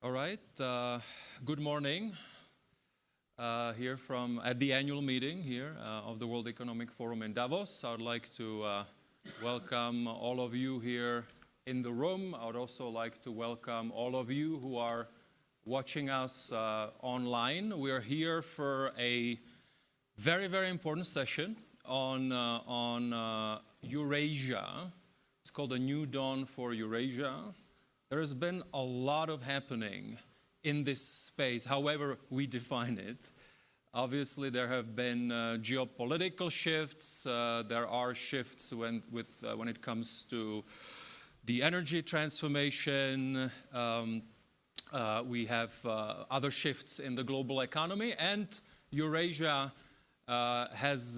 All right. Good morning. Here at the annual meeting here of the World Economic Forum in Davos. I would like to welcome all of you here in the room. I would also like to welcome all of you who are watching us online. We are here for a very, very important session on Eurasia. It's called A New Dawn for Eurasia. There has been a lot of happening in this space, however we define it. Obviously, there have been geopolitical shifts. There are shifts when it comes to the energy transformation. We have other shifts in the global economy, and Eurasia has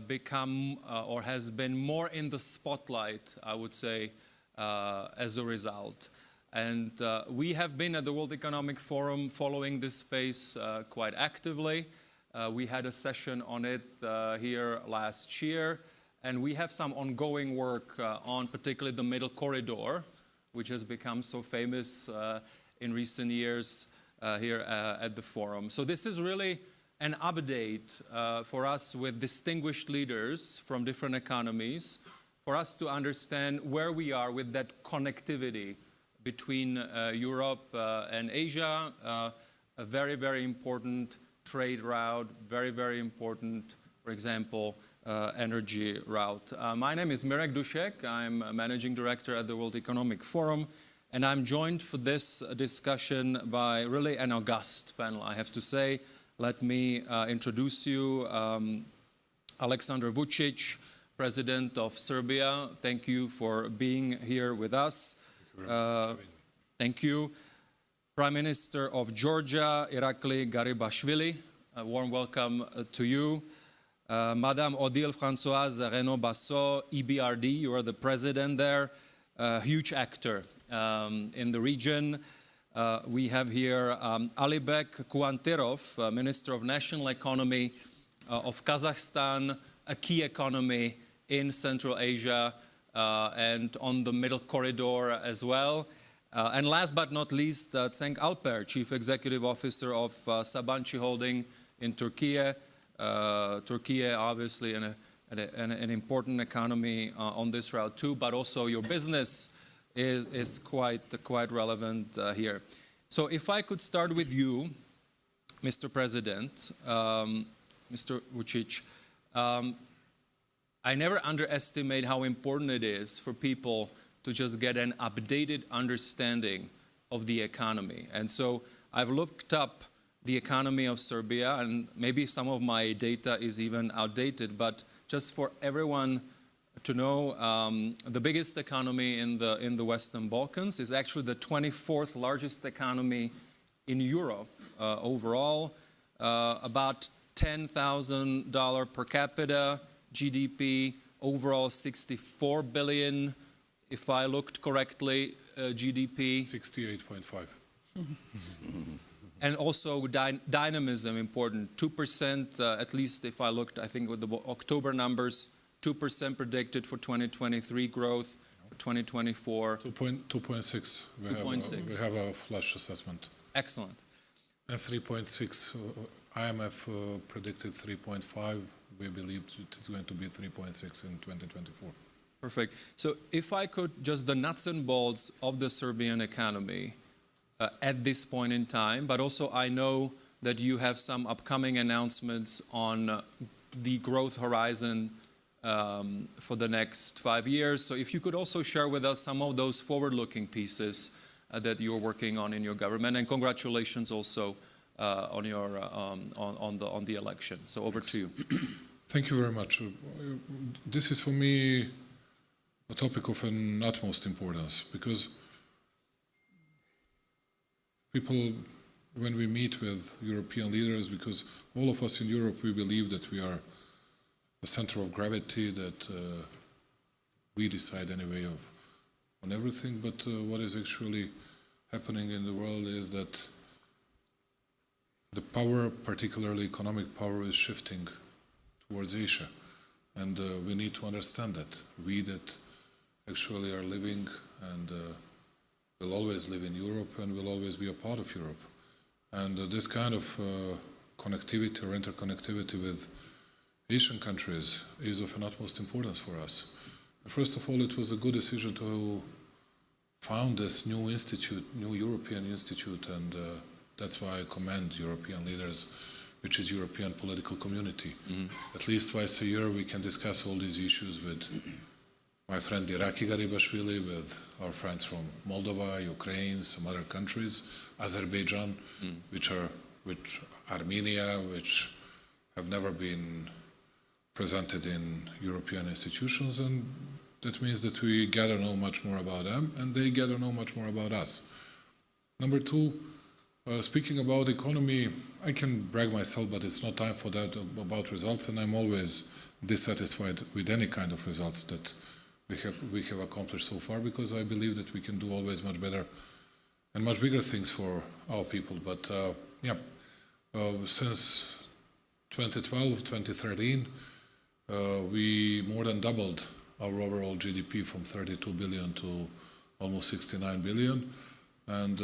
become or has been more in the spotlight, I would say, as a result. And we have been at the World Economic Forum following this space quite actively. We had a session on it here last year, and we have some ongoing work on particularly the middle corridor, which has become so famous in recent years here at the forum. So this is really an update for us with distinguished leaders from different economies, for us to understand where we are with that connectivity between Europe and Asia, a very, very important trade route, very, very important, for example, energy route. My name is Mirek Dušek. I'm a Managing Director at the World Economic Forum, and I'm joined for this discussion by really an august panel, I have to say. Let me introduce you, Alexander Vучić, President of Serbia. Thank you for being here with us. Thank you. Prime Minister of Georgia, Irakli Garibashvili. A warm welcome to you. Madame Odile Françoise Renaud-Bassot, EBRD, you are the president there, a huge actor in the region. We have here Alibek Kuanterov, Minister of National Economy of Kazakhstan, a key economy in Central Asia and on the middle corridor as well. And last but not least, Cenk Alper, Chief Executive Officer of Sabancı Holding in Turkey. Turkey, obviously, an important economy on this route too, but also your business is quite relevant here. So if I could start with you, Mr. President, Mr. Vучić, I never underestimate how important it is for people to just get an updated understanding of the economy. And so I've looked up the economy of Serbia, and maybe some of my data is even outdated, but just for everyone to know, the biggest economy in the Western Balkans is actually the 24th largest economy in Europe overall, about $10,000 per capita, GDP, overall 64 billion, if I looked correctly, GDP. 68.5. And also dynamism important, 2%, at least if I looked, I think with the October numbers, 2% predicted for 2023 growth, for 2024. 2.6. We have a flash assessment. Excellent. And 3.6, IMF predicted 3.5. We believe it's going to be 3.6 in 2024. Perfect. So if I could, just the nuts and bolts of the Serbian economy at this point in time, but also I know that you have some upcoming announcements on the growth horizon for the next 5 years. So if you could also share with us some of those forward-looking pieces that you're working on in your government, and congratulations also on the election. So over to you. Thank you very much. This is for me a topic of an utmost importance, because people, when we meet with European leaders, because all of us in Europe, we believe that we are the center of gravity, that we decide anyway on everything, but what is actually happening in the world is that the power, particularly economic power, is shifting towards Asia. And we need to understand that. We that actually are living and will always live in Europe and will always be a part of Europe. And this kind of connectivity or interconnectivity with Asian countries is of an utmost importance for us. First of all, it was a good decision to found this new institute, new European institute, and that's why I commend European leaders, which is European political community. At least twice a year we can discuss all these issues with my friend Iraqi Garibashvili, with our friends from Moldova, Ukraine, some other countries, Azerbaijan, which Armenia, which have never been presented in European institutions, and that means that we get to know much more about them, and they get to know much more about us. Number two, speaking about economy, I can brag myself, but it's not time for that, about results, and I'm always dissatisfied with any kind of results that we have accomplished so far, because I believe that we can do always much better and much bigger things for our people. But since 2012, 2013, we more than doubled our overall GDP from 32 billion to almost 69 billion. And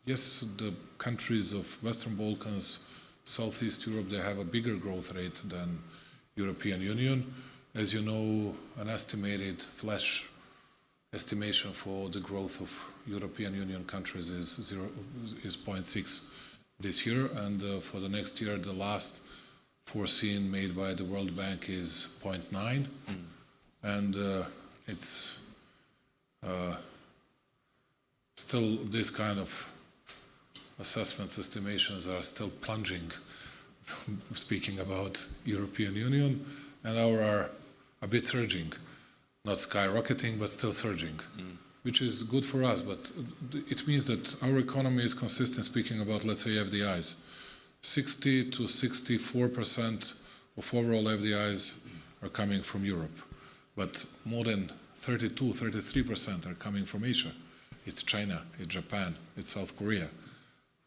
yes, the countries of Western Balkans, Southeast Europe, they have a bigger growth rate than European Union. As you know, an estimated flash estimation for the growth of European Union countries is 0.6 this year, and for the next year, the last foreseen made by the World Bank is 0.9, and it's still this kind of assessments, estimations are still plunging, speaking about European Union, and our are a bit surging, not skyrocketing, but still surging, which is good for us, but it means that our economy is consistent, speaking about, let's say, FDIs. 60 to 64% of overall FDIs are coming from Europe, but more than 32, 33% are coming from Asia. It's China, it's Japan, it's South Korea.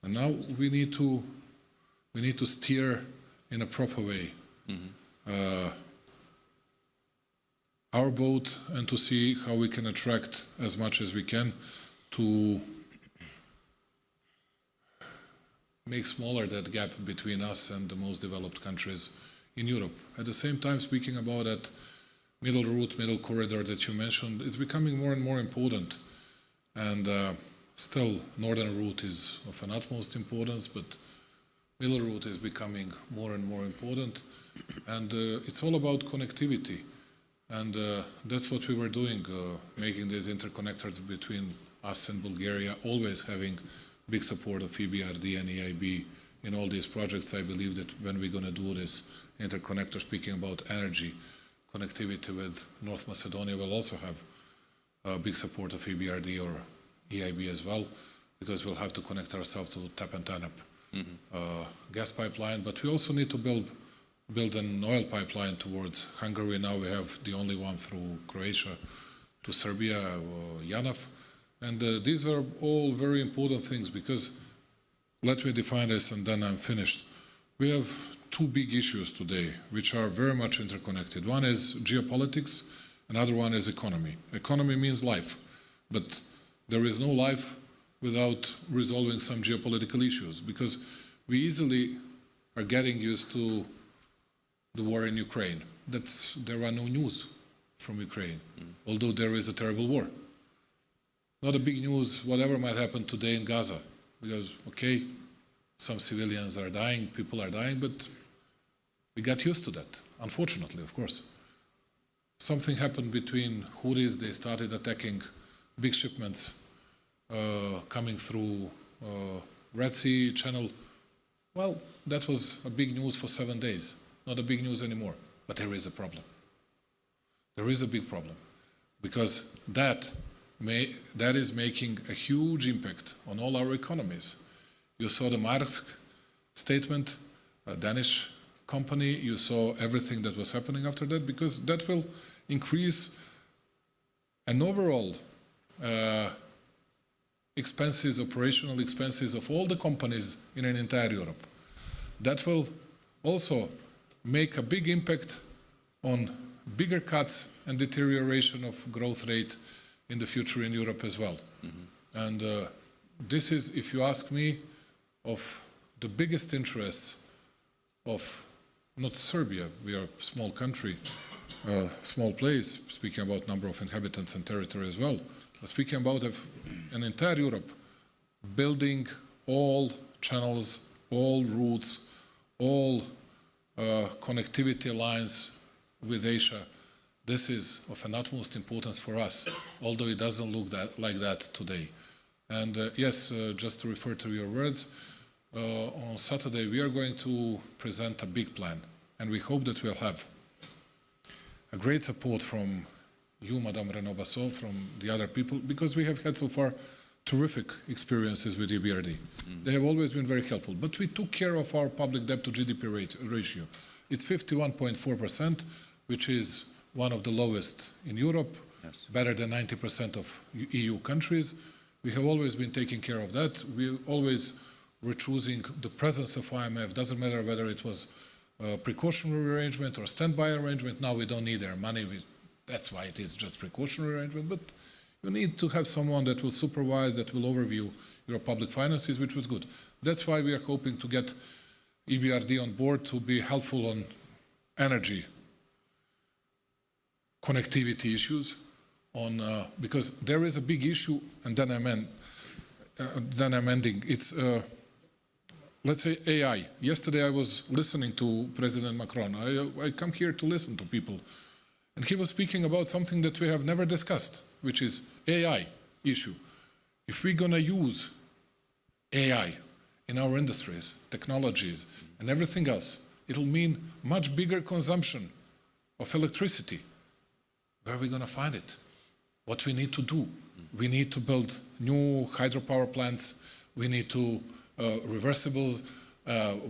And now we need to steer in a proper way our boat, and to see how we can attract as much as we can to make smaller that gap between us and the most developed countries in Europe. At the same time, speaking about that middle route, middle corridor that you mentioned, it's becoming more and more important. And still, northern route is of an utmost importance, but middle route is becoming more and more important. And it's all about connectivity. And that's what we were doing, making these interconnectors between us and Bulgaria, always having big support of EBRD and EIB in all these projects. I believe that when we're going to do this interconnector, speaking about energy, connectivity with North Macedonia will also have big support of EBRD or EIB as well, because we'll have to connect ourselves to TAP and TANAP gas pipeline. But we also need to build an oil pipeline towards Hungary. Now we have the only one through Croatia to Serbia, JANAF. And these are all very important things, because, let me define this and then I'm finished. We have two big issues today, which are very much interconnected. One is geopolitics, another one is economy. Economy means life, but there is no life without resolving some geopolitical issues, because we easily are getting used to the war in Ukraine. There are no news from Ukraine, although there is a terrible war. Not a big news, whatever might happen today in Gaza, because, okay, some civilians are dying, people are dying, but we got used to that, unfortunately, of course. Something happened between Houthis, they started attacking big shipments coming through Red Sea Channel. Well, that was a big news for 7 days. Not a big news anymore, but there is a problem. There is a big problem, because that is making a huge impact on all our economies. You saw the Maersk statement, a Danish company, you saw everything that was happening after that, because that will increase an overall expenses, operational expenses of all the companies in an entire Europe. That will also make a big impact on bigger cuts and deterioration of growth rate in the future in Europe as well. And this is, if you ask me, of the biggest interests of not Serbia, we are a small country, small place, speaking about number of inhabitants and territory as well, but speaking about an entire Europe, building all channels, all routes, all connectivity lines with Asia. This is of an utmost importance for us, although it doesn't look like that today. And yes, just to refer to your words, on Saturday we are going to present a big plan, and we hope that we'll have a great support from you, Madame Renaud-Bassol, from the other people, because we have had so far terrific experiences with EBRD. They have always been very helpful, but we took care of our public debt to GDP ratio. It's 51.4%, which is one of the lowest in Europe, yes, better than 90% of EU countries. We have always been taking care of that. We always were choosing the presence of IMF. Doesn't matter whether it was a precautionary arrangement or standby arrangement. Now we don't need their money. That's why it is just precautionary arrangement. But you need to have someone that will supervise, that will overview your public finances, which was good. That's why we are hoping to get EBRD on board to be helpful on energy connectivity issues, because there is a big issue, and then I'm ending. It's let's say AI. Yesterday I was listening to President Macron. I come here to listen to people, and he was speaking about something that we have never discussed, which is AI issue. If we're going to use AI in our industries, technologies, and everything else, it'll mean much bigger consumption of electricity. Where are we going to find it? What we need to do? We need to build new hydropower plants. We need to reversibles.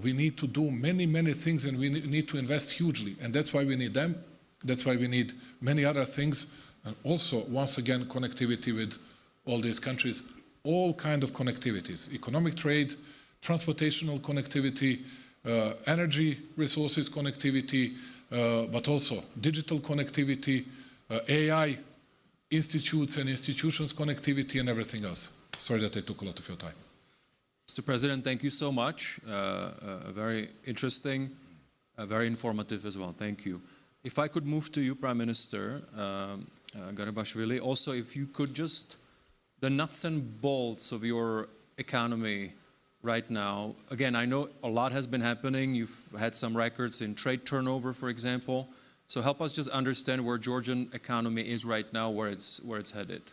We need to do many, many things, and we need to invest hugely. And that's why we need them. That's why we need many other things. And also, once again, connectivity with all these countries, all kind of connectivities, economic trade, transportational connectivity, energy resources connectivity, but also digital connectivity, AI, institutes and institutions connectivity, and everything else. Sorry that I took a lot of your time. Mr. President, thank you so much. Very interesting, very informative as well. Thank you. If I could move to you, Prime Minister Garibashvili, also if you could just, the nuts and bolts of your economy right now. Again, I know a lot has been happening. You've had some records in trade turnover, for example. So help us just understand where Georgian economy is right now, where it's headed.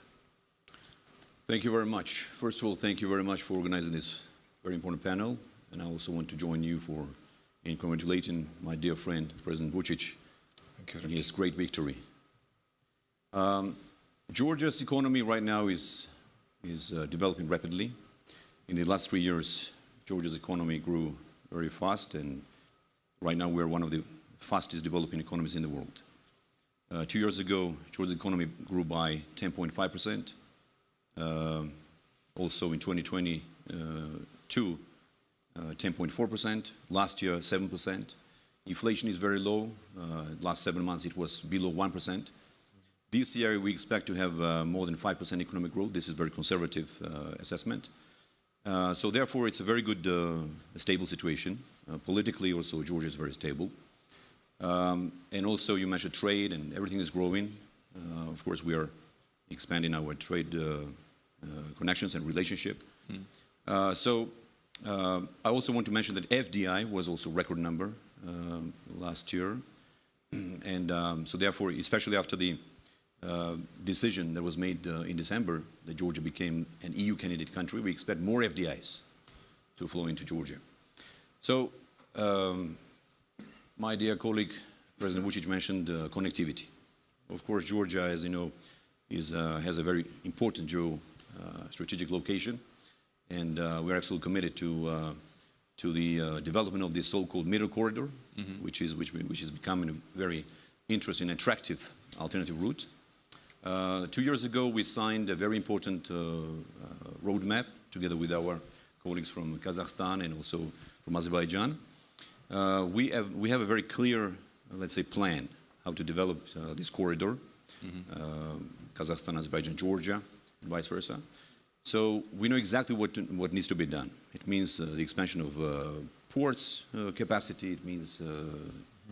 Thank you very much. First of all, thank you very much for organizing this very important panel. And I also want to join you in congratulating my dear friend, President Vучić, on his great victory. Georgia's economy right now is developing rapidly. In the last 3 years, Georgia's economy grew very fast, and right now we're one of the fastest developing economies in the world. 2 years ago, Georgia's economy grew by 10.5%. Also in 2022, 10.4%. Last year, 7%. Inflation is very low. Last 7 months, it was below 1%. This year, we expect to have more than 5% economic growth. This is a very conservative assessment. So therefore, it's a very good, stable situation. Politically, also, Georgia is very stable. And also, you mentioned trade, and everything is growing. Of course, we are expanding our trade connections and relationship. So I also want to mention that FDI was also a record number last year. And so therefore, especially after the decision that was made in December that Georgia became an EU candidate country, we expect more FDIs to flow into Georgia. So my dear colleague, President Vучić, mentioned connectivity. Of course, Georgia, as you know, has a very important strategic location, and we're absolutely committed to the development of this so-called middle corridor, which is becoming a very interesting, attractive alternative route. 2 years ago, we signed a very important roadmap together with our colleagues from Kazakhstan and also from Azerbaijan. We have a very clear, let's say, plan how to develop this corridor, Kazakhstan, Azerbaijan, Georgia, and vice versa. So we know exactly what needs to be done. It means the expansion of ports capacity, it means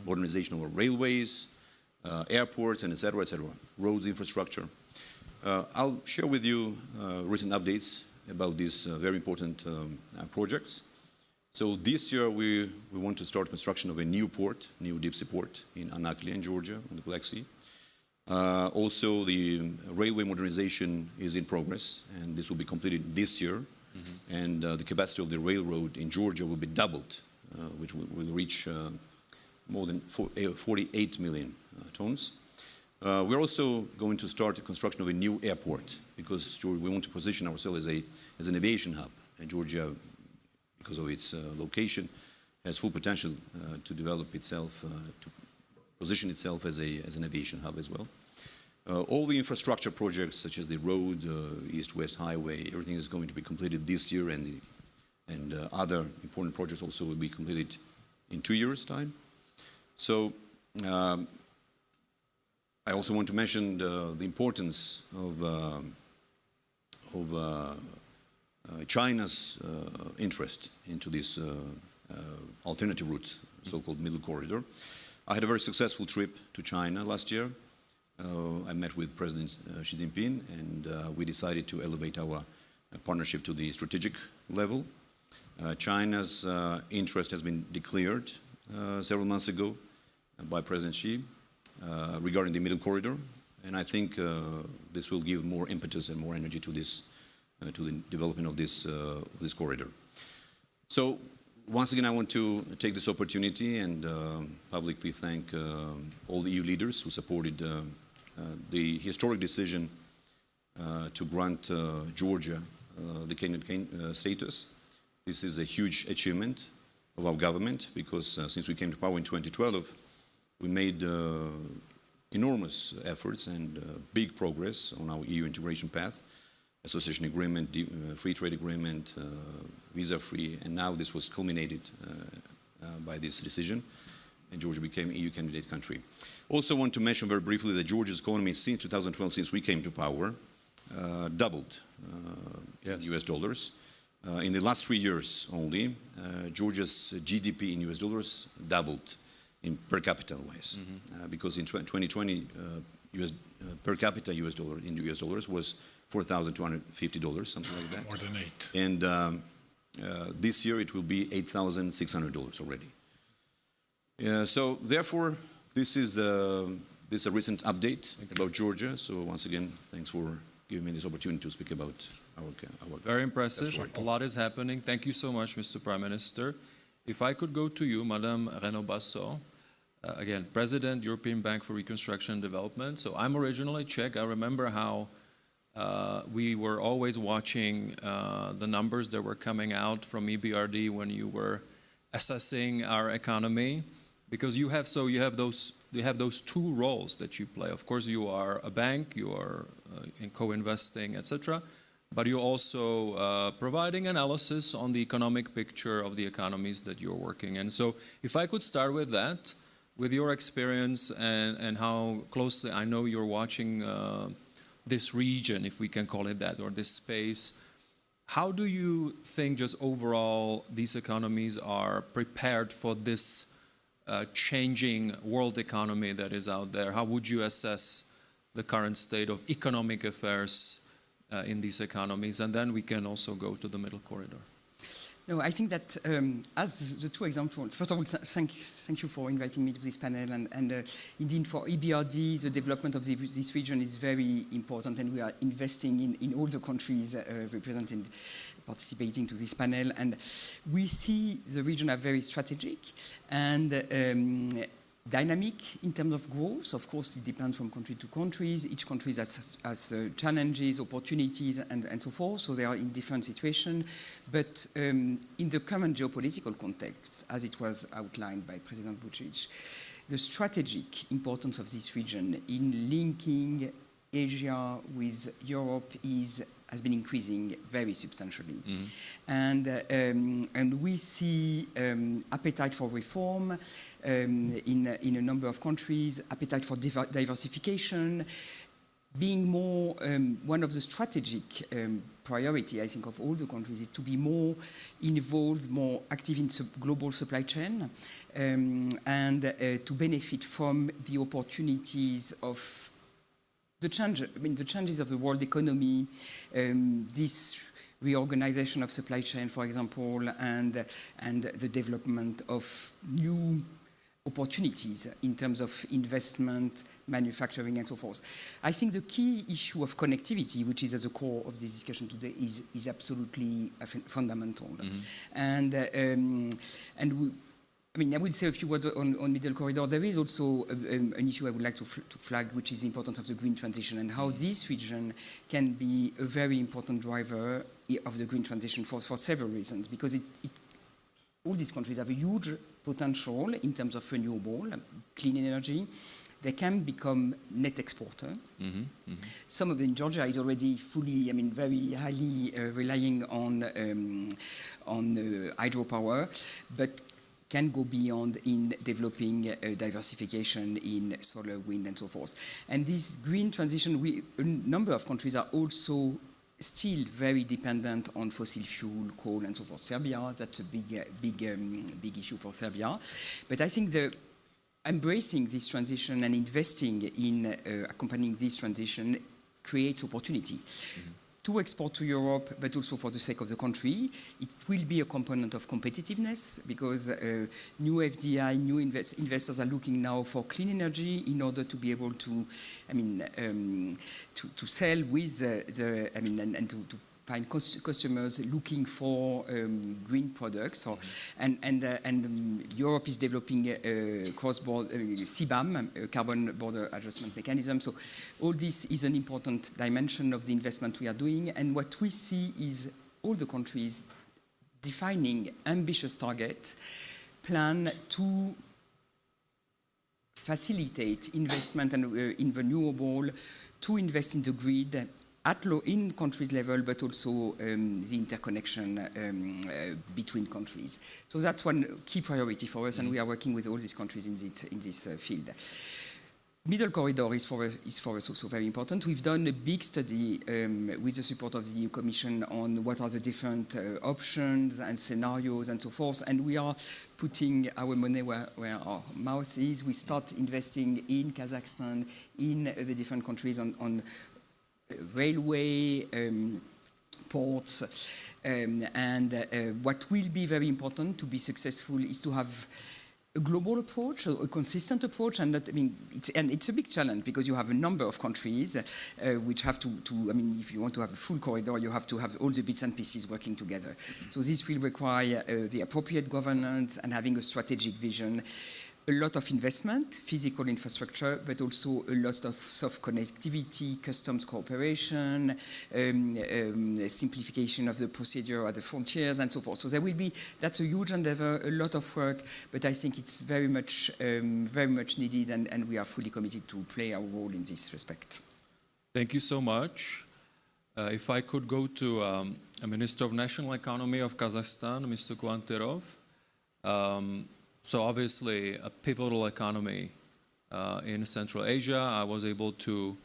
modernization of our railways, airports, and et cetera, roads infrastructure. I'll share with you recent updates about these very important projects. So this year we want to start construction of a new port, new deep sea port in Anaklia in Georgia on the Black Sea. Also the railway modernization is in progress, and this will be completed this year. And the capacity of the railroad in Georgia will be doubled, which will reach more than 48 million tons. We're also going to start the construction of a new airport, because we want to position ourselves as an aviation hub. And Georgia, because of its location, has full potential to develop itself, to position itself as an aviation hub as well. All the infrastructure projects, such as the road, East-West Highway, everything is going to be completed this year, and other important projects also will be completed in 2 years' time. So I also want to mention the importance of China's interest into this alternative route, so-called middle corridor. I had a very successful trip to China last year. I met with President Xi Jinping, and we decided to elevate our partnership to the strategic level. China's interest has been declared several months ago by President Xi regarding the middle corridor, and I think this will give more impetus and more energy to this, to the development of this corridor. So once again, I want to take this opportunity and publicly thank all the EU leaders who supported the historic decision to grant Georgia the candidate status. This is a huge achievement of our government, because since we came to power in 2012, we made enormous efforts and big progress on our EU integration path. Association agreement, free trade agreement, visa-free, and now this was culminated by this decision, and Georgia became EU candidate country. Also want to mention very briefly that Georgia's economy since 2012, since we came to power, doubled in US dollars. In the last 3 years only, Georgia's GDP in US dollars doubled in per capita wise, because in 2020, per capita US dollar in US dollars was $4,250, something like that. More than 8. And this year it will be $8,600 already. So therefore, this is a recent update about Georgia. So once again, thanks for giving me this opportunity to speak about our Very impressive. A lot is happening. Thank you so much, Mr. Prime Minister. If I could go to you, Madame Renaud-Bassot, again, President, European Bank for Reconstruction and Development. So I'm originally Czech. I remember how we were always watching the numbers that were coming out from EBRD when you were assessing our economy, because you have those two roles that you play. Of course, you are a bank, you are in co-investing, etc., but you're also providing analysis on the economic picture of the economies that you're working in. So if I could start with that, with your experience and how closely I know you're watching this region, if we can call it that, or this space, how do you think just overall these economies are prepared for this changing world economy that is out there? How would you assess the current state of economic affairs in these economies? And then we can also go to the middle corridor. No, I think that as the two examples, first of all, thank you for inviting me to this panel. And indeed, for EBRD, the development of this region is very important, and we are investing in all the countries represented, participating to this panel. And we see the region as very strategic and dynamic in terms of growth. Of course, it depends from country to country. Each country has challenges, opportunities, and so forth. So they are in different situations. But in the current geopolitical context, as it was outlined by President Vучić, the strategic importance of this region in linking Asia with Europe has been increasing very substantially. And we see appetite for reform in a number of countries, appetite for diversification, being more, one of the strategic priority, I think, of all the countries is to be more involved, more active in global supply chain, and to benefit from the opportunities of the changes of the world economy, this reorganization of supply chain, for example, and the development of new opportunities in terms of investment, manufacturing, and so forth. I think the key issue of connectivity, which is at the core of this discussion today, is absolutely fundamental. Mm-hmm. I would say a few words on Middle Corridor. There is also an issue I would like to flag, which is the importance of the green transition and how this region can be a very important driver of the green transition for several reasons, because all these countries have a huge potential in terms of renewable, clean energy. They can become net exporter. Mm-hmm, mm-hmm. Some of them in Georgia is already fully, very highly relying on hydropower, but can go beyond in developing diversification in solar, wind, and so forth. And this green transition, a number of countries are also still very dependent on fossil fuel, coal, and so forth. Serbia, that's a big issue for Serbia. But I think embracing this transition and investing in accompanying this transition creates opportunity. Mm-hmm. To export to Europe, but also for the sake of the country. It will be a component of competitiveness because new FDI, new investors are looking now for clean energy in order to be able to, to sell with and to find customers looking for green products. And Europe is developing a cross-border CBAM, carbon border adjustment mechanism. So all this is an important dimension of the investment we are doing. And what we see is all the countries defining ambitious targets, plan to facilitate investment in renewable, to invest in the grid, in countries level, but also the interconnection between countries. So that's one key priority for us, and we are working with all these countries in this field. Middle Corridor is for us also very important. We've done a big study with the support of the EU Commission on what are the different options and scenarios and so forth, and we are putting our money where our mouth is. We start investing in Kazakhstan, in the different countries on railway, ports, and what will be very important to be successful is to have a global approach, a consistent approach, and it's a big challenge because you have a number of countries which have to if you want to have a full corridor, you have to have all the bits and pieces working together. So this will require the appropriate governance and having a strategic vision. A lot of investment, physical infrastructure, but also a lot of soft connectivity, customs cooperation, simplification of the procedure at the frontiers, and so forth. So that's a huge endeavor, a lot of work, but I think it's very much needed, and we are fully committed to play our role in this respect. Thank you so much. If I could go to a Minister of National Economy of Kazakhstan, Mr. Kuanterov. So obviously a pivotal economy in Central Asia. I was able to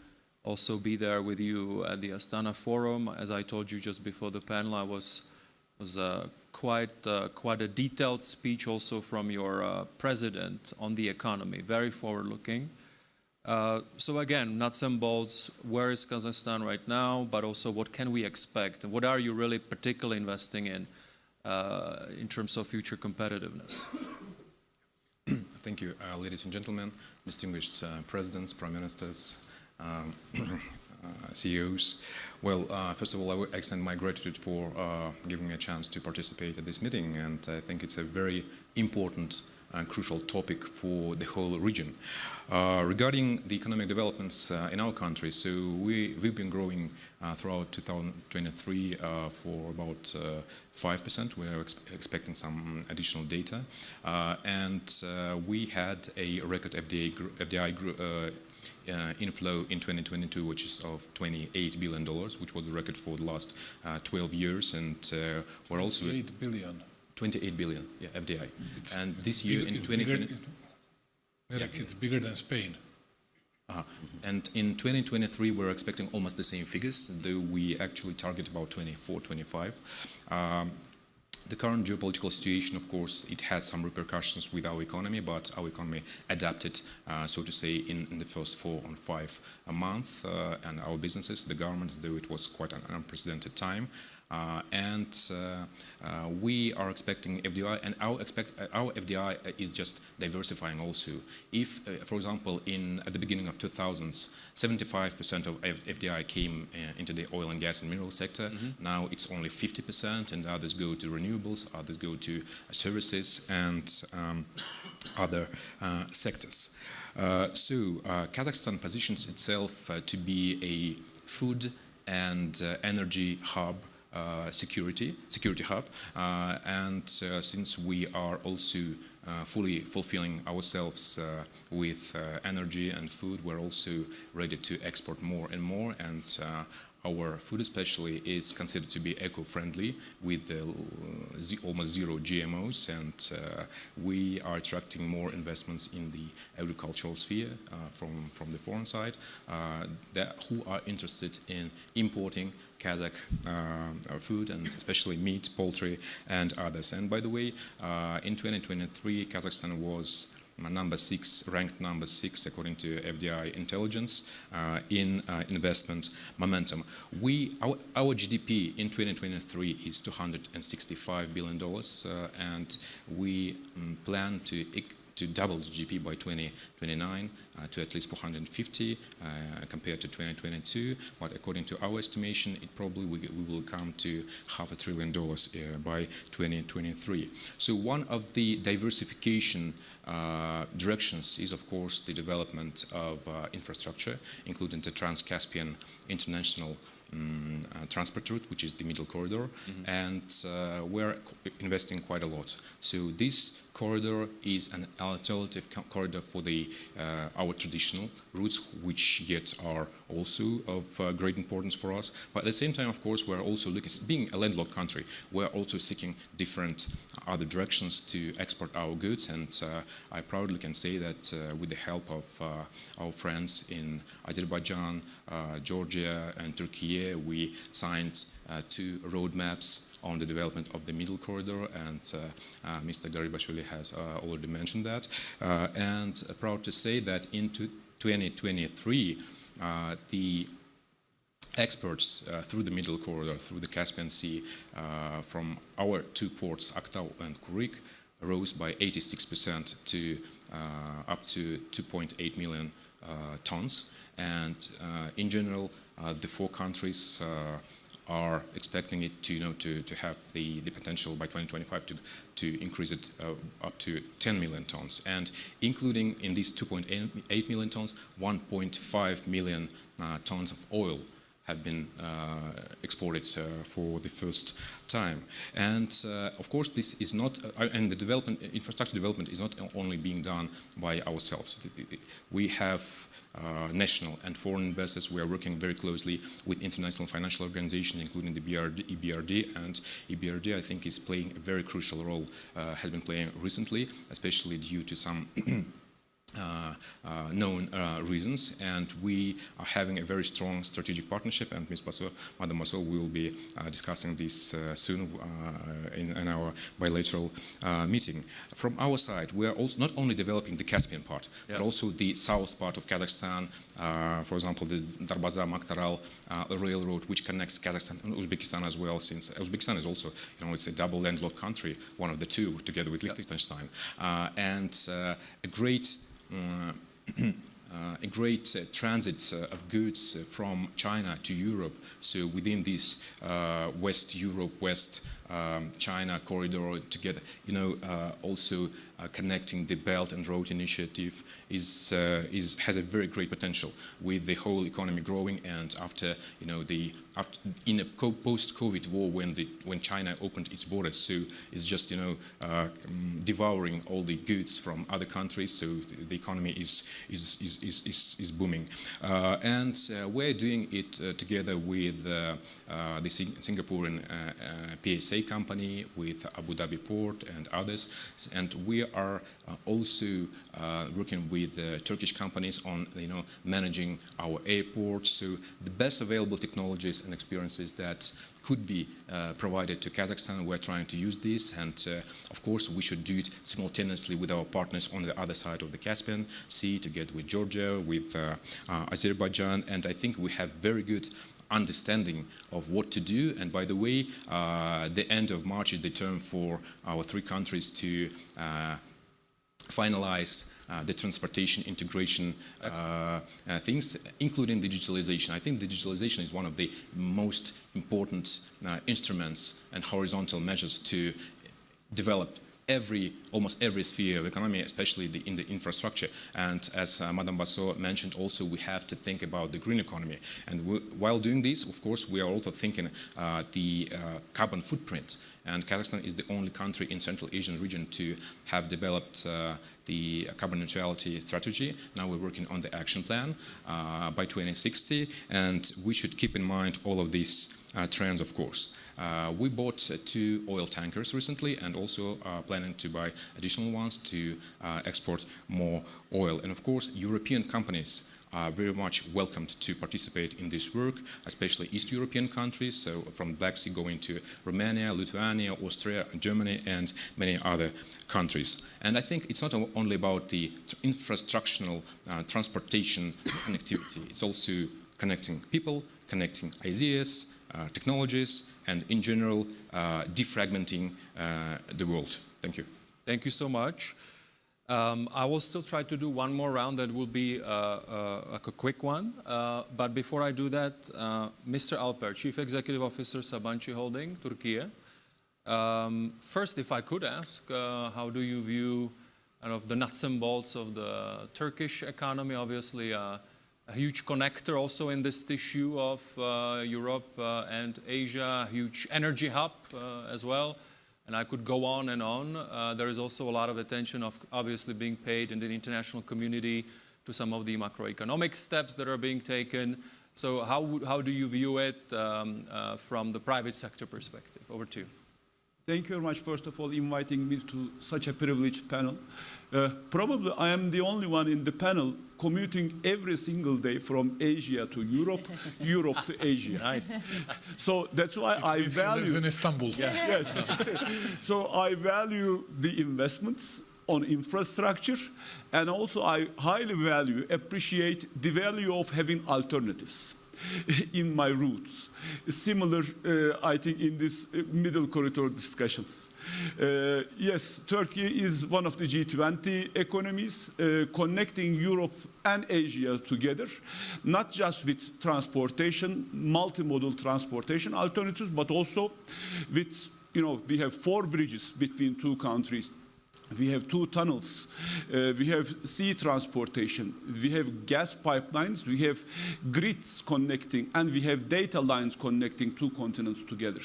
also be there with you at the Astana Forum. As I told you just before the panel, I was quite a detailed speech also from your president on the economy, very forward-looking. So again, nuts and bolts, where is Kazakhstan right now, but also what can we expect? What are you really particularly investing in terms of future competitiveness? Thank you, ladies and gentlemen, distinguished presidents, prime ministers, CEOs. Well, first of all, I will extend my gratitude for giving me a chance to participate at this meeting, and I think it's a very important and crucial topic for the whole region. Regarding the economic developments in our country, so we've been growing throughout 2023 for about 5%. We're expecting some additional data. And we had a record FDI inflow in 2022, which is of $28 billion, which was the record for the last 12 years. And we're also... 28 billion. 28 billion, yeah, FDI. And this year in 2020... It's bigger than Spain. And in 2023, we're expecting almost the same figures, though we actually target about 24, 25. The current geopolitical situation, of course, it had some repercussions with our economy, but our economy adapted, so to say, in the first 4 or 5 months, and our businesses, the government, though it was quite an unprecedented time. We are expecting FDI, and our FDI is just diversifying also. If, for example, at the beginning of 2000s, 75% of FDI came into the oil and gas and mineral sector. Now it's only 50%, and others go to renewables, others go to services and other sectors. Kazakhstan positions itself to be a food and energy hub, security hub, since we are also fully fulfilling ourselves with energy and food, we're also ready to export more and more, and our food especially is considered to be eco-friendly with almost zero GMOs, and we are attracting more investments in the agricultural sphere from the foreign side who are interested in importing Kazakh food, and especially meat, poultry, and others. And by the way, in 2023, Kazakhstan was ranked number 6 according to FDI intelligence in investment momentum. Our GDP in 2023 is $265 billion, and we plan to double the GDP by 2029 to at least 450 compared to 2022. But according to our estimation, it probably we will come to $500 billion by 2023. So one of the diversification directions is, of course, the development of infrastructure, including the Trans-Caspian International transport route, which is the middle corridor, and we're investing quite a lot. So this corridor is an alternative corridor for our traditional routes, which yet are also of great importance for us. But at the same time, of course, we're also looking, being a landlocked country, we're also seeking different other directions to export our goods, and I proudly can say that with the help of our friends in Azerbaijan, Georgia, and Turkey, we signed 2 roadmaps on the development of the middle corridor, and Mr. Garibashvili has already mentioned that. And proud to say that into 2023, the exports through the middle corridor, through the Caspian Sea, from our 2 ports, Aktau and Kuryk, rose by 86% to up to 2.8 million tons. And in general, the 4 countries are expecting it to have the potential by 2025 to increase it up to 10 million tons, and including in these 2.8 million tons, 1.5 million tons of oil have been exported for the first time. And of course, this is not, and the infrastructure development is not only being done by ourselves. We have national and foreign investors. We are working very closely with international financial organizations, including the EBRD, and EBRD, I think, is playing a very crucial role, has been playing recently, especially due to some known reasons, and we are having a very strong strategic partnership, and Madam Masol will be discussing this soon in our bilateral meeting. From our side, we are also not only developing the Caspian part, but also the south part of Kazakhstan, for example, the Darbaza-Maktaral railroad, which connects Kazakhstan and Uzbekistan as well, since Uzbekistan is also, it's a double landlocked country, one of the 2, together with Liechtenstein, and a great transit of goods from China to Europe. So within this West Europe, West China corridor together, also connecting the Belt and Road Initiative has a very great potential with the whole economy growing, and after in a post-COVID war when China opened its borders, so it's just devouring all the goods from other countries, so the economy is booming, and we're doing it together with the Singaporean PSA USA company, with Abu Dhabi Port and others. And we are also working with Turkish companies on managing our airports. So the best available technologies and experiences that could be provided to Kazakhstan, we're trying to use this, and of course we should do it simultaneously with our partners on the other side of the Caspian Sea, together with Georgia, with Azerbaijan, and I think we have very good understanding of what to do. And by the way, the end of March is the term for our three countries to finalize the transportation integration things, including digitalization. I think digitalization is one of the most important instruments and horizontal measures to develop almost every sphere of economy, especially in the infrastructure. And as Madame Basso mentioned, also we have to think about the green economy. And while doing this, of course, we are also thinking the carbon footprint. And Kazakhstan is the only country in Central Asian region to have developed the carbon neutrality strategy. Now we're working on the action plan by 2060, and we should keep in mind all of these trends, of course. We bought 2 oil tankers recently, and also planning to buy additional ones to export more oil. And of course, European companies are very much welcomed to participate in this work, especially East European countries, so from Black Sea going to Romania, Lithuania, Austria, Germany, and many other countries. And I think it's not only about the infrastructural transportation connectivity, it's also connecting people, connecting ideas, technologies, and in general, defragmenting the world. Thank you. Thank you so much. I will still try to do one more round that will be like a quick one. But before I do that, Mr. Alper, Chief Executive Officer, Sabancı Holding, Turkey. First, if I could ask, how do you view kind of the nuts and bolts of the Turkish economy? Obviously, a huge connector also in this tissue of Europe and Asia, a huge energy hub as well. And I could go on and on. There is also a lot of attention of obviously being paid in the international community to some of the macroeconomic steps that are being taken. So how do you view it from the private sector perspective? Over to you. Thank you very much, first of all, inviting me to such a privileged panel. Probably I am the only one in the panel commuting every single day from Asia to Europe, Europe to Asia. Nice. So that's why I value... He lives in Istanbul. Yeah. Yes. So I value the investments on infrastructure, and also I highly appreciate the value of having alternatives in my routes. Similar, I think, in this middle corridor discussions. Yes, Turkey is one of the G20 economies connecting Europe and Asia together, not just with transportation, multimodal transportation alternatives, but also with, we have 4 bridges between 2 countries. We have 2 tunnels, we have sea transportation, we have gas pipelines, we have grids connecting, and we have data lines connecting 2 continents together.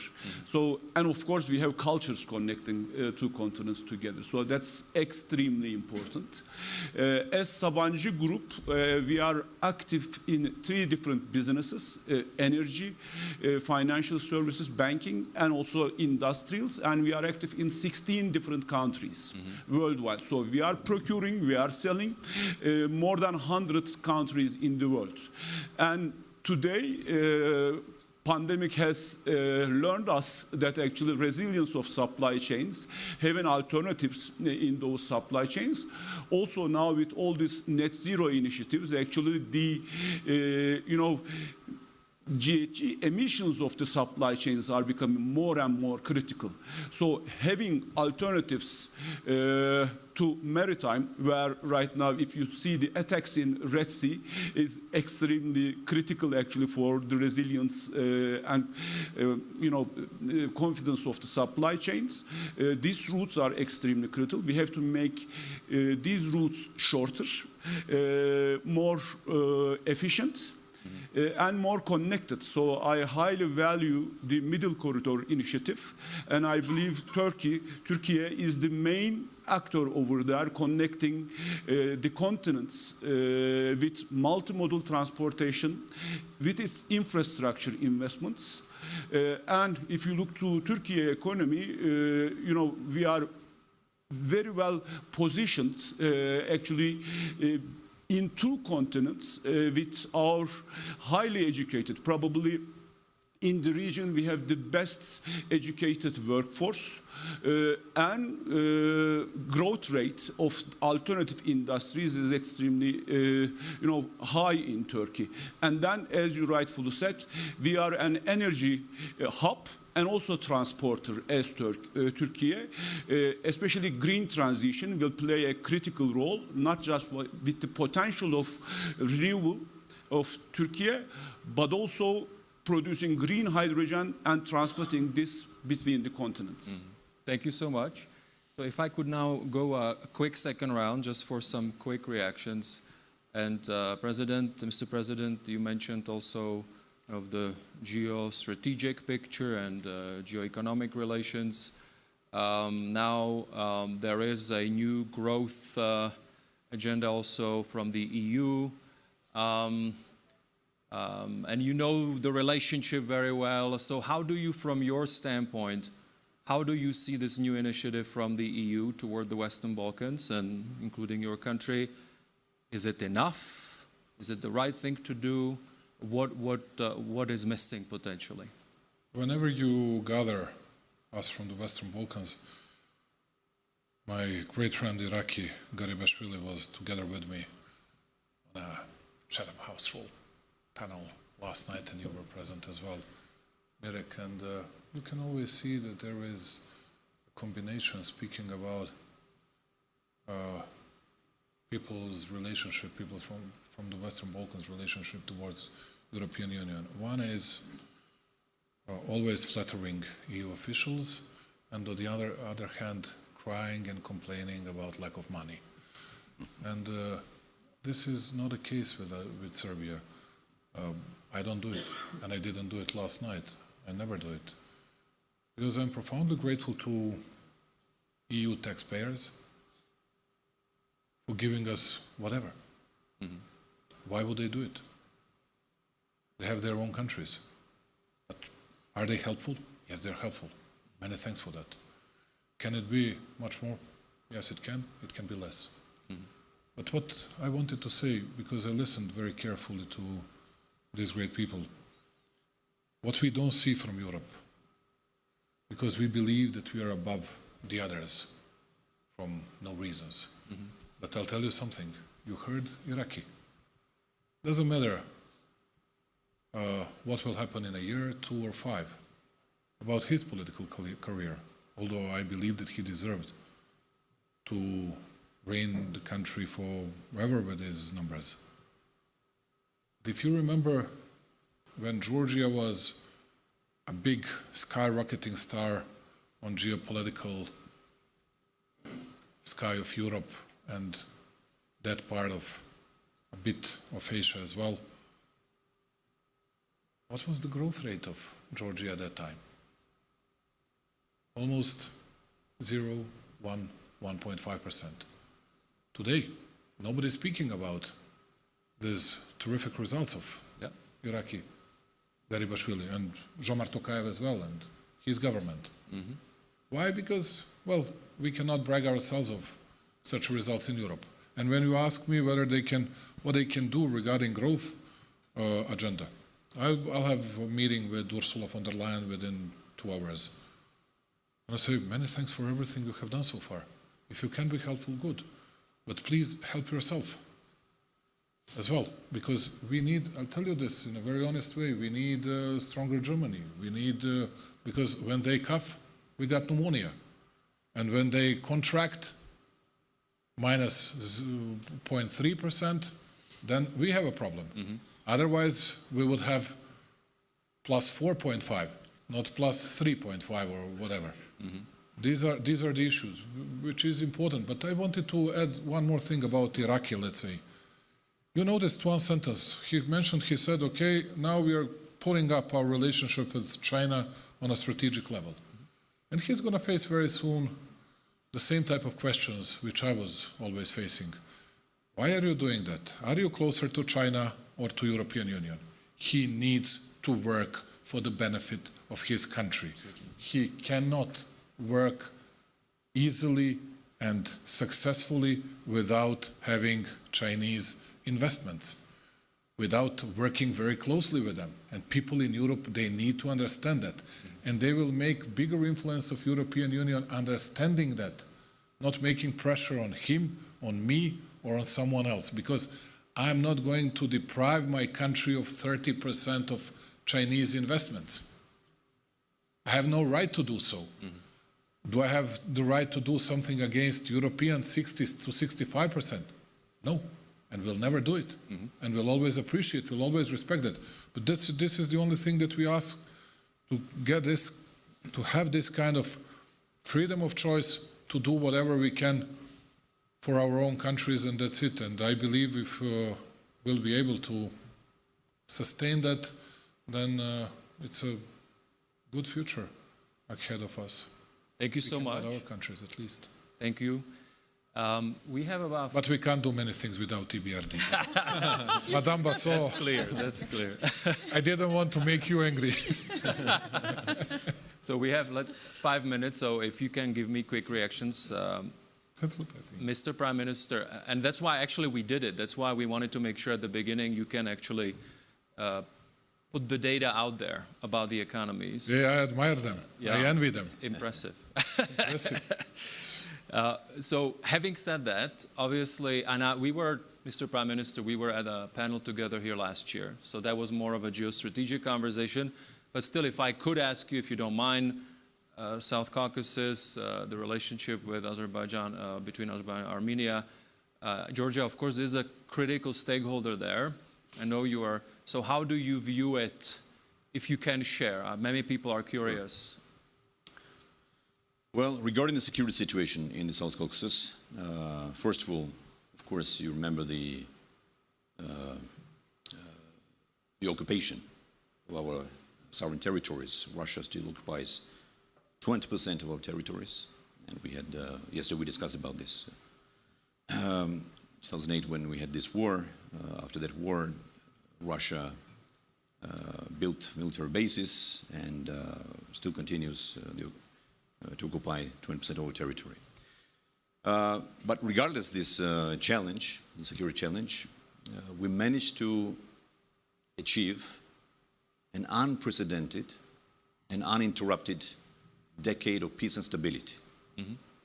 So, and of course we have cultures connecting 2 continents together. So that's extremely important. As Sabancı Group, we are active in 3 different businesses, energy, financial services, banking, and also industrials, and we are active in 16 different countries. Worldwide. So we are procuring, we are selling more than 100 countries in the world. And today, pandemic has learned us that actually resilience of supply chains, having alternatives in those supply chains. Also now with all these net zero initiatives, actually the, GHG emissions of the supply chains are becoming more and more critical. So having alternatives to maritime, where right now, if you see the attacks in Red Sea, is extremely critical actually for the resilience and confidence of the supply chains. These routes are extremely critical. We have to make these routes shorter, more efficient, and more connected. So I highly value the Middle Corridor initiative, and I believe Turkey is the main actor over there connecting the continents with multimodal transportation, with its infrastructure investments, And if you look to Turkey economy, we are very well positioned actually in two continents with our highly educated, probably in the region we have the best educated workforce and growth rate of alternative industries is extremely high in Turkey. And then, as you rightfully said, we are an energy hub and also transporter as Turkey, especially green transition will play a critical role, not just with the potential of renewable of Turkey, but also producing green hydrogen and transporting this between the continents. Mm-hmm. Thank you so much. So if I could now go a quick second round just for some quick reactions. And Mr. President, you mentioned also of the geostrategic picture and geoeconomic relations. Now there is a new growth agenda also from the EU. And you know the relationship very well. So how do you, from your standpoint, how do you see this new initiative from the EU toward the Western Balkans and including your country? Is it enough? Is it the right thing to do? What is missing potentially? Whenever you gather us from the Western Balkans, my great friend Iraqi Garibashvili was together with me on a Chatham House Rule panel last night, and you were present as well, Mirek, and you can always see that there is a combination speaking about people's relationship, people from the Western Balkans relationship towards European Union. One is always flattering EU officials, and on the other hand, crying and complaining about lack of money. And this is not the case with Serbia. I don't do it, and I didn't do it last night. I never do it. Because I'm profoundly grateful to EU taxpayers for giving us whatever. Mm-hmm. Why would they do it? They have their own countries. But are they helpful? Yes, they're helpful. Many thanks for that. Can it be much more? Yes, it can. It can be less. Mm-hmm. But what I wanted to say, because I listened very carefully to these great people, what we don't see from Europe, because we believe that we are above the others from no reasons. Mm-hmm. But I'll tell you something. You heard Iraqi. Doesn't matter what will happen in a year, 2 or 5, about his political career, although I believe that he deserved to reign the country forever with his numbers. If you remember when Georgia was a big skyrocketing star on geopolitical sky of Europe and that part of a bit of Asia as well, what was the growth rate of Georgia at that time? Almost 0, 1, 1.5%. Today, nobody's speaking about these terrific results of Iraqi Garibashvili and Zomar Tokayev as well and his government. Mm-hmm. Why? Because, well, we cannot brag ourselves of such results in Europe. And when you ask me what they can do regarding growth agenda, I'll have a meeting with Ursula von der Leyen within 2 hours. And I say, many thanks for everything you have done so far. If you can be helpful, good. But please help yourself as well, because we need, I'll tell you this in a very honest way, we need stronger Germany. We need, because when they cough, we got pneumonia. And when they contract minus 0.3%, then we have a problem. Mm-hmm. Otherwise, we would have plus 4.5, not plus 3.5 or whatever. Mm-hmm. These are the issues, which is important. But I wanted to add one more thing about Iraqi, let's say. You noticed one sentence. He said, okay, now we are pulling up our relationship with China on a strategic level. Mm-hmm. And he's going to face very soon the same type of questions which I was always facing. Why are you doing that? Are you closer to China or to European Union? He needs to work for the benefit of his country. He cannot work easily and successfully without having Chinese investments, without working very closely with them. And people in Europe, they need to understand that. And they will make bigger influence of European Union understanding that, not making pressure on him, on me, or on someone else. Because I'm not going to deprive my country of 30% of Chinese investments. I have no right to do so. Do I have the right to do something against European 60 to 65%? No, and we'll never do it. And we'll always appreciate, we'll always respect it. But this is the only thing that we ask, to get this, to have this kind of freedom of choice to do whatever we can for our own countries, and that's it. And I believe if we'll be able to sustain that, then it's a good future ahead of us. Thank you so much. Our countries, at least. Thank you. We have about... But we can't do many things without EBRD. Madame Basso, That's clear, that's clear. I didn't want to make you angry. So we have 5 minutes, so if you can give me quick reactions. That's what I think. Mr. Prime Minister, and that's why actually we did it. That's why we wanted to make sure at the beginning you can actually put the data out there about the economies. Yeah, I admire them. Yeah, I envy them. It's impressive. Impressive. So having said that, obviously, and we were, Mr. Prime Minister, we were at a panel together here last year. So that was more of a geostrategic conversation. But still, if I could ask you, if you don't mind, South Caucasus, the relationship with Azerbaijan, between Azerbaijan and Armenia. Georgia, of course, is a critical stakeholder there. I know you are. So how do you view it, if you can share? Many people are curious. Sure. Well, regarding the security situation in the South Caucasus, first of all, of course, you remember the occupation of our sovereign territories. Russia still occupies 20% of our territories, and we had yesterday we discussed about this. 2008, when we had this war, after that war, Russia built military bases and still continues to occupy 20% of our territory. But regardless of this challenge, the security challenge, we managed to achieve an unprecedented and uninterrupted decade of peace and stability,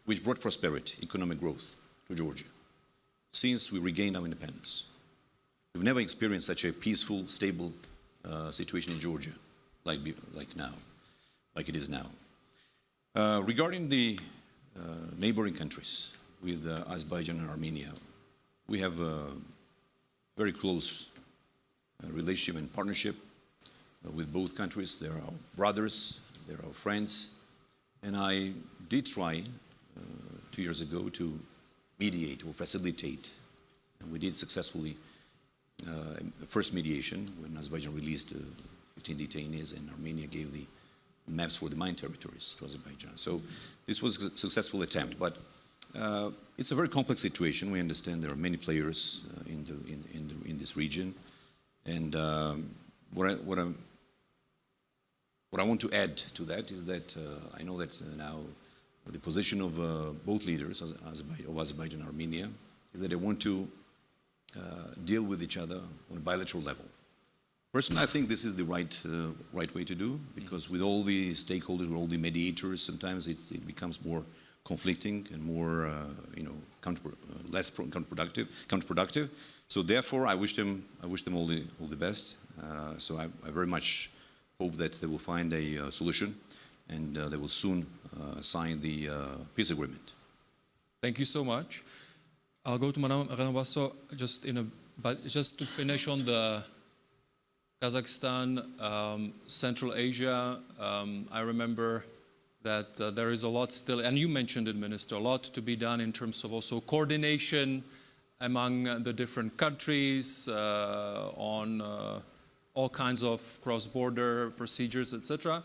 which brought prosperity, economic growth to Georgia since we regained our independence. We've never experienced such a peaceful, stable situation in Georgia like now, like it is now. Regarding the neighboring countries with Azerbaijan and Armenia, we have a very close relationship and partnership with both countries. They're our brothers, they're our friends, and I did try 2 years ago to mediate or facilitate, and we did successfully the first mediation when Azerbaijan released 15 detainees and Armenia gave the maps for the mine territories to Azerbaijan. So this was a successful attempt, but it's a very complex situation. We understand there are many players in this region, and what I want to add to that is that I know that now the position of both leaders of Azerbaijan and Armenia is that they want to deal with each other on a bilateral level. Personally, I think this is the right way to do, because with all the stakeholders, with all the mediators, sometimes it becomes more conflicting and more, less counterproductive. So therefore, I wish them all the best. So I very much hope that they will find a solution, and they will soon sign the peace agreement. Thank you so much. I'll go to Madame Basso just to finish on the Kazakhstan, Central Asia. I remember that there is a lot still, and you mentioned it, Minister, a lot to be done in terms of also coordination among the different countries on all kinds of cross-border procedures, etc.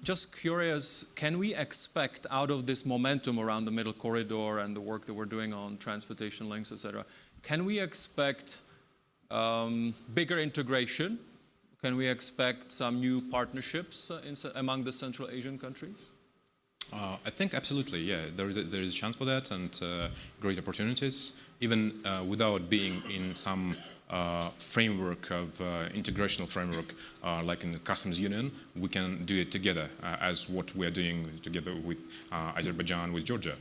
Just curious, can we expect out of this momentum around the Middle Corridor and the work that we're doing on transportation links, etc., can we expect bigger integration Can we expect some new partnerships among the Central Asian countries? I think absolutely, yeah. There is a chance for that, and great opportunities, even without being in some framework of integrational framework, like in the customs union. We can do it together, as what we are doing together with Azerbaijan, with Georgia,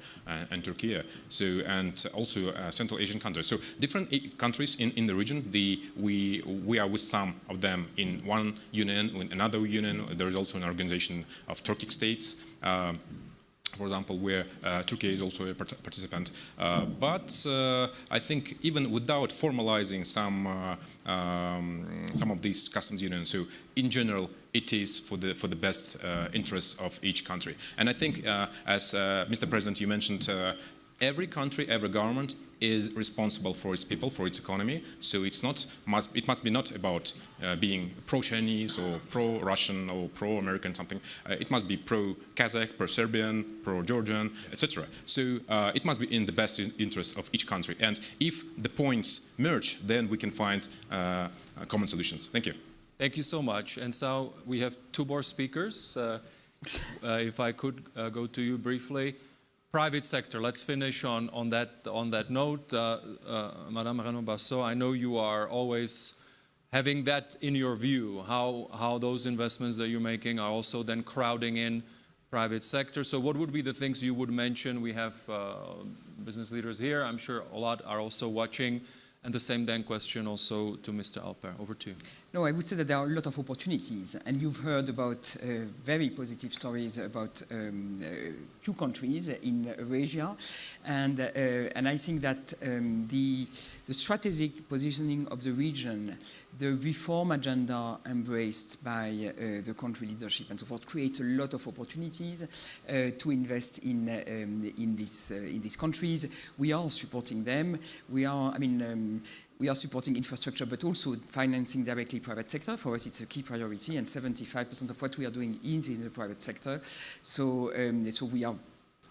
and Turkey. So, and also Central Asian countries. So different countries in the region. We are with some of them in one union, in another union. There is also an organization of Turkic states. For example, where Turkey is also a participant. But I think even without formalizing some of these customs unions, so in general, it is for the best interests of each country. And I think, as Mr. President, you mentioned, every country, every government is responsible for its people, for its economy. So it must be not about being pro-Chinese or pro-Russian or pro-American something. It must be pro-Kazakh, pro-Serbian, pro-Georgian, etc. So it must be in the best interest of each country. And if the points merge, then we can find common solutions. Thank you. Thank you so much. And so we have two more speakers. If I could go to you briefly. Private sector, let's finish on that note. Madame Renaud-Bassot, I know you are always having that in your view, how those investments that you're making are also then crowding in private sector. So what would be the things you would mention? We have business leaders here. I'm sure a lot are also watching. And the same then question also to Mr. Alper. Over to you. No, I would say that there are a lot of opportunities, and you've heard about very positive stories about two countries in Eurasia, and I think that the strategic positioning of the region, the reform agenda embraced by the country leadership and so forth, creates a lot of opportunities to invest in these countries. We are supporting them. We are supporting infrastructure, but also financing directly private sector. For us, it's a key priority, and 75% of what we are doing is in the private sector. So, so we are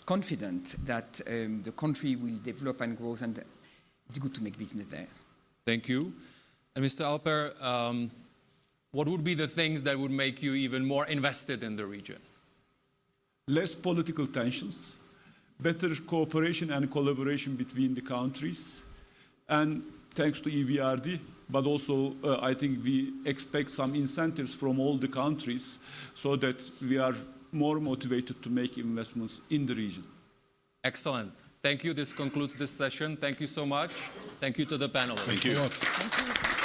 confident that the country will develop and grow, and it's good to make business there. Thank you. And Mr. Alper, what would be the things that would make you even more invested in the region? Less political tensions, better cooperation and collaboration between the countries, and thanks to EBRD, but also I think we expect some incentives from all the countries so that we are more motivated to make investments in the region. Excellent. Thank you. This concludes this session. Thank you so much. Thank you to the panelists. Thank you. Thanks a lot. Thank you.